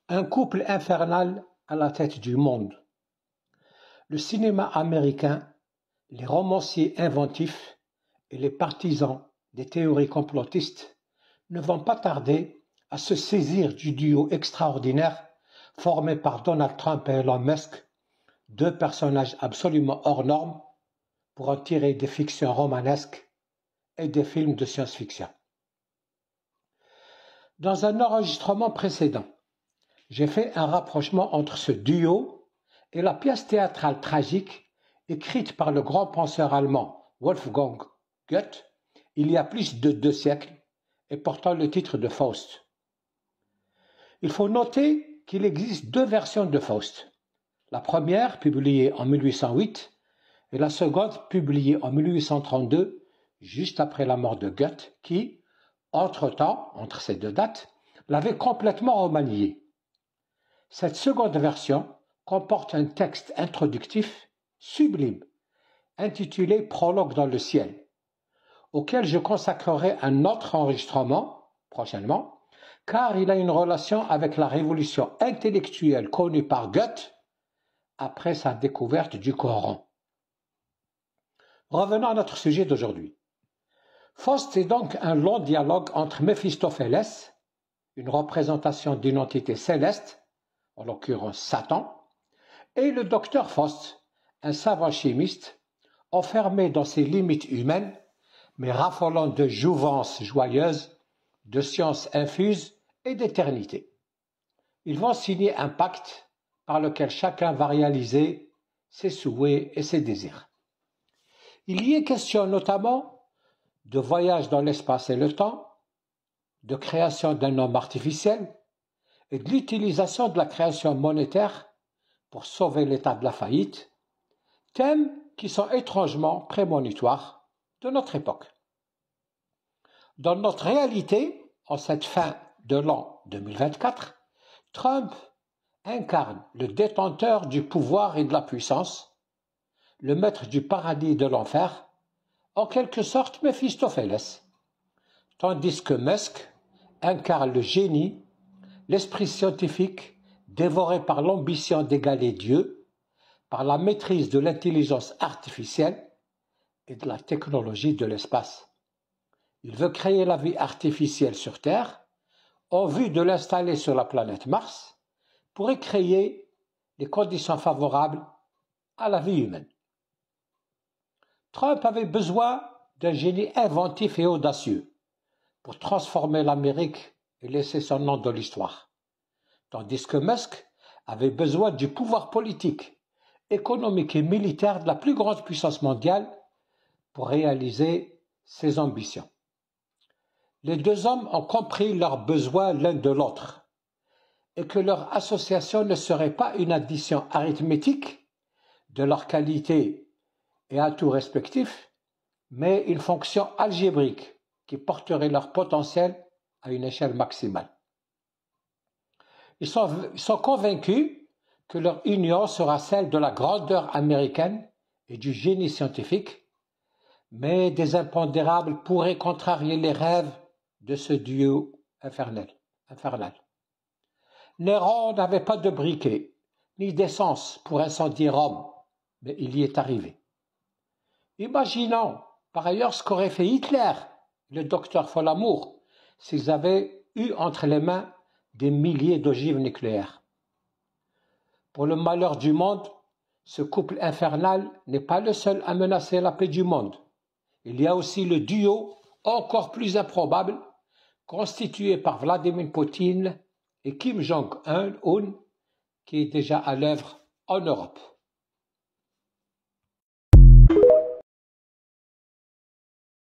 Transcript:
Un couple infernal à la tête du monde. Le cinéma américain, les romanciers inventifs et les partisans des théories complotistes ne vont pas tarder à se saisir du duo extraordinaire formé par Donald Trump et Elon Musk, deux personnages absolument hors normes pour en tirer des fictions romanesques et des films de science-fiction. Dans un enregistrement précédent, j'ai fait un rapprochement entre ce duo et la pièce théâtrale tragique écrite par le grand penseur allemand Wolfgang Goethe il y a plus de 2 siècles et portant le titre de Faust. Il faut noter qu'il existe 2 versions de Faust. La première, publiée en 1808, et la seconde, publiée en 1832, juste après la mort de Goethe, qui, entre-temps, entre ces 2 dates, l'avait complètement remaniée. Cette seconde version comporte un texte introductif sublime, intitulé « Prologue dans le ciel », auquel je consacrerai un autre enregistrement prochainement, car il a une relation avec la révolution intellectuelle connue par Goethe après sa découverte du Coran. Revenons à notre sujet d'aujourd'hui. Faust est donc un long dialogue entre Méphistophélès, une représentation d'une entité céleste, en l'occurrence Satan, et le docteur Faust, un savant chimiste, enfermé dans ses limites humaines, mais raffolant de jouvence joyeuse, de science infuse et d'éternité. Ils vont signer un pacte par lequel chacun va réaliser ses souhaits et ses désirs. Il y est question notamment de voyage dans l'espace et le temps, de création d'un homme artificiel et de l'utilisation de la création monétaire pour sauver l'état de la faillite, thèmes qui sont étrangement prémonitoires de notre époque. Dans notre réalité, en cette fin de l'an 2024, Trump incarne le détenteur du pouvoir et de la puissance, le maître du paradis et de l'enfer, en quelque sorte Méphistophélès, tandis que Musk incarne le génie, l'esprit scientifique dévoré par l'ambition d'égaler Dieu, par la maîtrise de l'intelligence artificielle et de la technologie de l'espace. Il veut créer la vie artificielle sur Terre en vue de l'installer sur la planète Mars pour y créer les conditions favorables à la vie humaine. Trump avait besoin d'un génie inventif et audacieux pour transformer l'Amérique et laisser son nom dans l'histoire, tandis que Musk avait besoin du pouvoir politique, économique et militaire de la plus grande puissance mondiale pour réaliser ses ambitions. Les 2 hommes ont compris leurs besoins l'un de l'autre et que leur association ne serait pas une addition arithmétique de leurs qualités et atouts respectifs, mais une fonction algébrique qui porterait leur potentiel à une échelle maximale. Ils sont convaincus que leur union sera celle de la grandeur américaine et du génie scientifique, mais des impondérables pourraient contrarier les rêves de ce duo infernal. Néron n'avait pas de briquet, ni d'essence pour incendier Rome, mais il y est arrivé. Imaginons par ailleurs ce qu'aurait fait Hitler, le docteur Folamour, s'ils avaient eu entre les mains des milliers d'ogives nucléaires. Pour le malheur du monde, ce couple infernal n'est pas le seul à menacer la paix du monde. Il y a aussi le duo, encore plus improbable, constitué par Vladimir Poutine et Kim Jong-un, qui est déjà à l'œuvre en Europe.